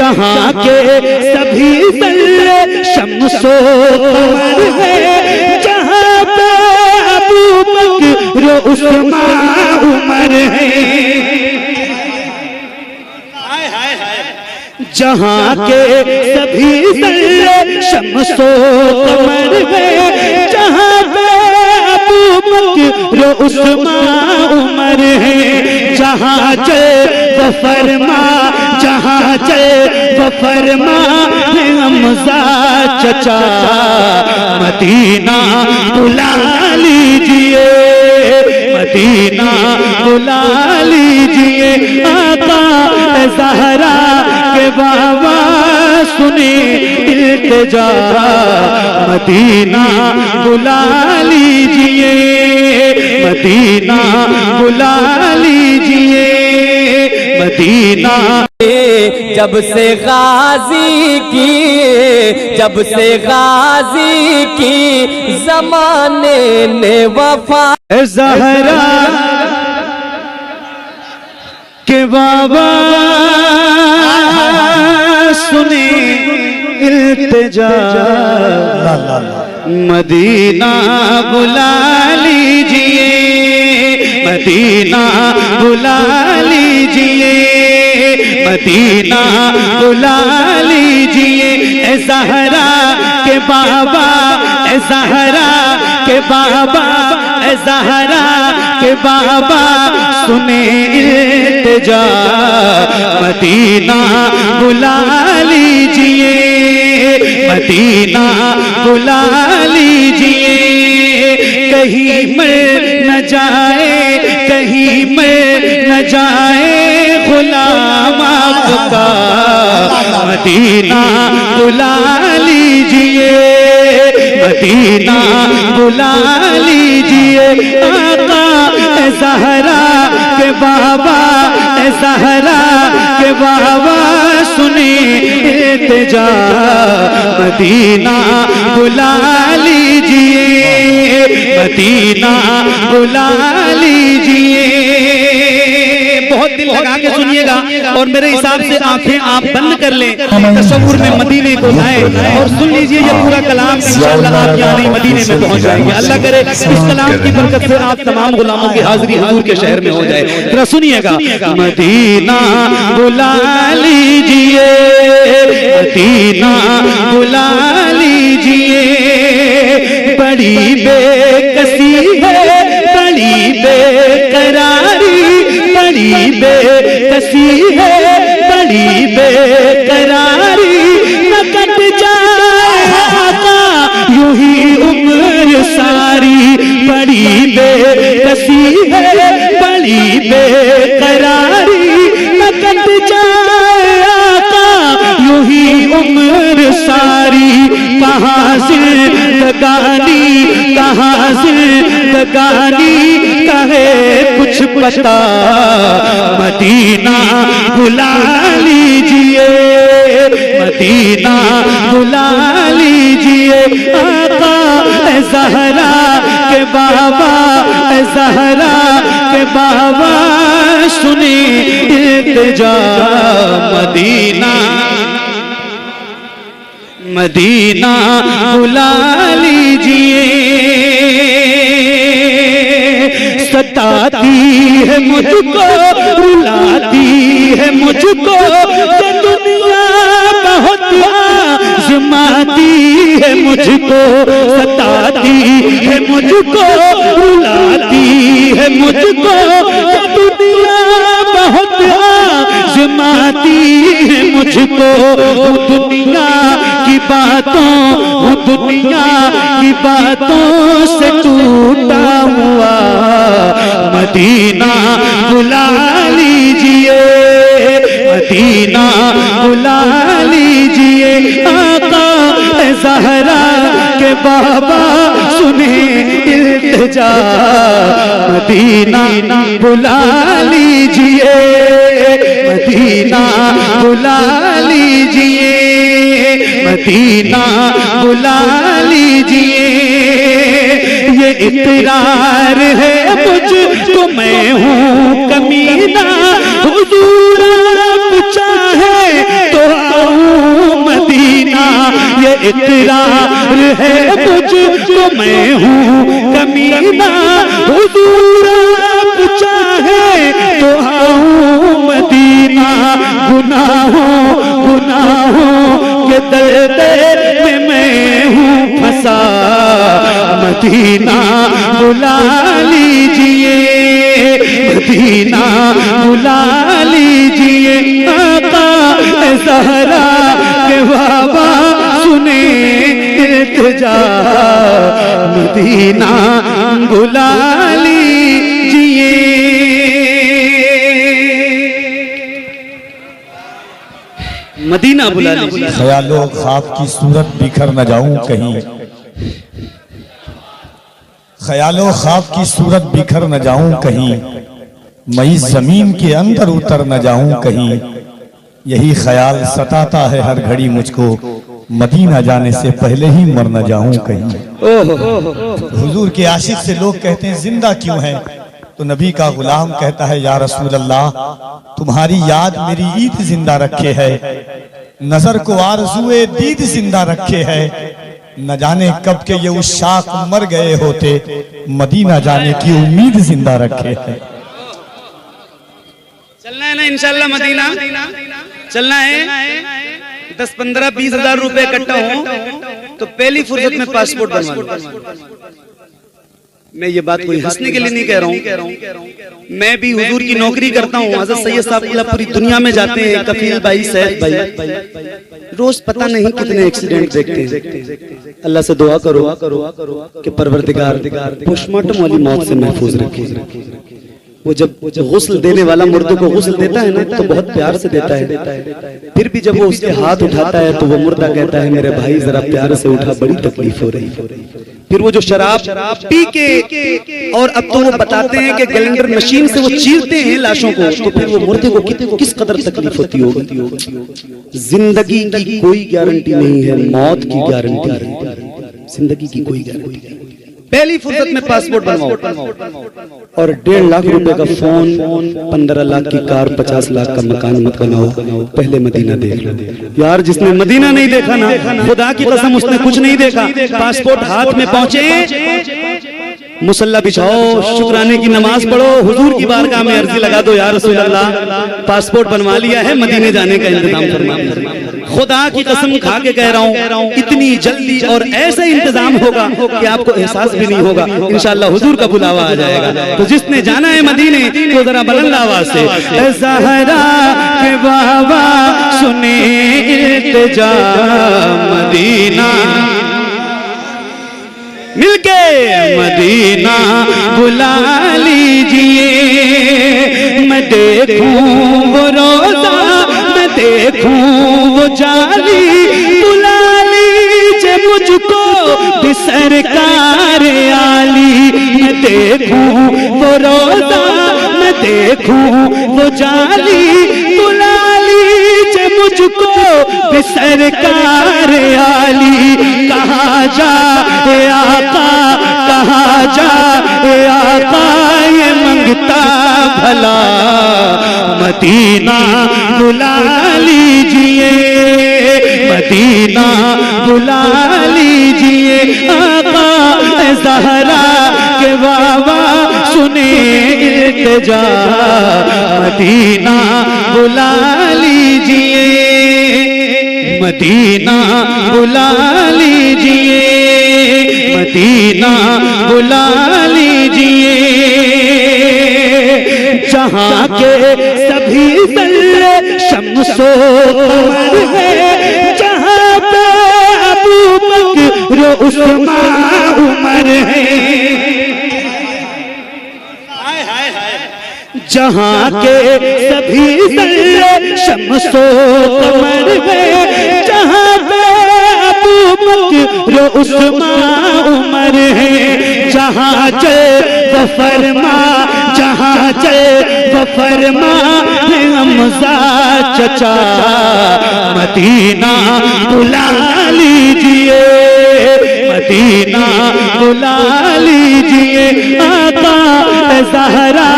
जहाँ के सभी जर्रे शम्सो कमर है, जहाँ पे अबू बकर उस्मान उमर है, जहाँ के सभी जर्रे शम्सो कमर है, जहाँ पे अबू बकर उस्मान उमर है, जहाँ चल वो फरमा, जहाँ चल वो फरमा हमजा चचा, मदीना बुला लीजिए, मदीना बुला लीजिए, आका ज़हरा के बाबा सुने इल्तिजा, मदीना बुला लीजिए, मदीना बुला लीजिए, मदीना। जब से गाजी की ज़माने ने वफा, ज़हरा के बाबा सुने इल्तिजा, मदीना बुला लीजिए, मदीना बुला लीजिए, मदीना बुला लीजिए, ए ज़हरा के बाबा, ए ज़हरा के बाबा, ए ज़हरा के बाबा सुने इल्तिजा, मदीना बुला लीजिए, मदीना बुला लीजिए, कहीं मर न जाए, कहीं मर न जाए गुलाम आपका, मदीना बुला लीजिए, मदीना बुला लीजिए, आका ज़हरा के बाबा, ज़हरा के बाबा सुने इल्तिजा, मदीना बुला लीजिए, मदीना बुला लीजिए। बहुत दिल लगा के सुनिएगा और मेरे हिसाब से आंखें आप बंद कर लें, तसव्वुर में मदीने को जाए और सुन लीजिए ये पूरा कलाम, इंशाअल्लाह आप यानी मदीने में पहुंच जाएंगे। अल्लाह करे इस कलाम की बरकत से आप तमाम गुलामों की हाजिरी हुजूर के शहर में हो जाए। जरा सुनिएगा, मदीना बुला लीजिए, मदीना बुला लीजिए, बड़ी बेकसी है, बड़ी बेकरारी, बड़ी बेकसी है, बड़ी बेकरारी, न कट जाए आका यूं ही उम्र सारी, बड़ी बेकसी है, बड़ी बेकरारी, न कट जाए आका यूं ही उम्र सारी, कहाँ जिंदगानी, कहाँ जिंदगानी कहे कुछ पता, मदीना बुला लीजिए, मदीना बुला लीजिए, आका ज़हरा के बाबा, ज़हरा के बाबा सुने इल्तिजा, मदीना मदीना बुला लीजिए, सताती है मुझको, रुलाती है मुझको, ये दुनिया बहुत आज़माती है मुझको, सताती है मुझको, रुलाती है मुझको, ये दुनिया बहुत आज़माती है मुझको, दुनिया की बातों, दुनिया की बातों से टूटा हुआ, मदीना बुला लीजिए, मदीना बुला लीजिए, आका ज़हरा के बाबा सुने इल्तिजा, मदीना बुला लीजिए, मदीना बुला लीजिए, मदीना बुला लीजिए, ये इकरार है मुझको मैं हूँ कमीना, हुजूर आप चाहे तो इकरार है मुझको मैं हूँ कमीना, हुजूर आप चाहे तो आऊं मदीना, गुनाहों के दर्द में मैं हूँ फंसा, मदीना बुला लीजिए, मदीना बुला लीजिए, आका ज़हरा के बाबा सुने इल्तिजा, मदीना बुला लीजिए। मदीना बुला लीजिए। ख्यालों ख्वाब की सूरत बिखर न जाऊं कहीं, ख्यालों ख्वाब की सूरत बिखर न जाऊं कहीं, मैं इस जमीन के अंदर उतर न जाऊं कहीं, यही ख्याल सताता है हर घड़ी मुझको, मदीना जाने से पहले ही मर न जाऊं कहीं। हुजूर के आशिक से लोग कहते हैं जिंदा क्यों है, तो नबी का गुलाम कहता है या रसूल अल्लाह तुम्हारी याद मेरी ईद जिंदा रखे है, नजर को आरज़ुए दीद जिंदा रखे है, न जाने कब के ये उशाक मर गए होते, मदीना जाने की उम्मीद जिंदा रखे है। चलना है ना इंशाल्लाह मदीना, चलना है। 10, 15, 20 हजार रुपए इकट्ठा हो तो पहली फुर्सत में पासपोर्ट बनवा लो। मैं ये बात कोई हंसने के लिए नहीं कह रहा हूँ, मैं भी हुजूर की नौकरी करता हूँ। हज़रत सैयद साहब पूरी दुनिया में जाते हैं, कफील भाई, सैयद भाई, रोज पता नहीं कितने एक्सीडेंट देखते हैं। अल्लाह से दुआ करो कि परवरदिगार पोस्टमार्टम वाली मौत से महफूज रखे। वो जब गुस्ल देने वाला मुर्दे को गुस्ल देता है ना तो बहुत प्यार से देता है, फिर भी जब वो उसके हाथ उठाता है तो वो मुर्दा कहता है मेरे भाई जरा प्यार से उठा, बड़ी तकलीफ हो रही। फिर वो जो शराब पी के, और अब तो वो बताते हैं कि ग्राइंडर मशीन से वो चीरते हैं लाशों को, तो फिर वो मुर्दे को किस कदर तकलीफ होती होगी। जिंदगी की कोई गारंटी नहीं है, मौत की गारंटी है, जिंदगी की कोई गारंटी नहीं। पहली फुर्सत में पासपोर्ट बनवाओ और 1.5 लाख रुपए का फोन, 15 लाख की कार, 50 लाख का मकान मत बनाओ, पहले मदीना देख लो। यार जिसने मदीना नहीं देखा ना, खुदा की कसम उसने कुछ नहीं देखा। पासपोर्ट हाथ में पहुंचे, मुसल्ला बिछाओ, शुक्राने की नमाज पढ़ो, हुजूर की बारगाह में अर्जी लगा दो, या रसूल अल्लाह पासपोर्ट बनवा लिया है, मदीने जाने का इंतजाम फरमा। खुदा की कसम खा के कह रहा हूँ इतनी जल्दी और ऐसा इंतजाम होगा कि आपको एहसास भी नहीं होगा। इंशाअल्लाह हुजूर का बुलावा आ जाएगा। तो जिसने जाना है मदीने तो जरा बुलंद आवाज से ज़हरा के बाबा सुने इल्तिजा, मदीना मिलके मदीना बुला लीजिए। मैं देखूं वो रोजा, मैं देखूं वो जाली, बुला लीजिए मुझको भी सरकार आली। मैं देखूं वो रोजा, मैं देखूं वो जाली, बुला लीजिए मुझको भी सरकार आली। कहाँ जा आका, कहाँ जा आका, ये मंगता भला मदीना बुला लीजिए, मदीना बुला लीजिए। आका ज़हरा के बाबा सुने इल्तिजा, मदीना बुला लीजिए, मदीना बुला लीजिए, मदीना बुला लीजिए। जहाँ के सभी दर्रे शम्सो कमर है, जहाँ पे अबू बकर उस्मान उमर है, जहाँ के सभी दर्रे शम्सो कमर है, जहाँ पे अबू बकर उस्मान उमर है, जहाँ चल वो फरमा, जहाँ चल वो फरमा हमजा चचा, मदीना बुला लीजिए, मदीना बुला लीजिए। आका ज़हरा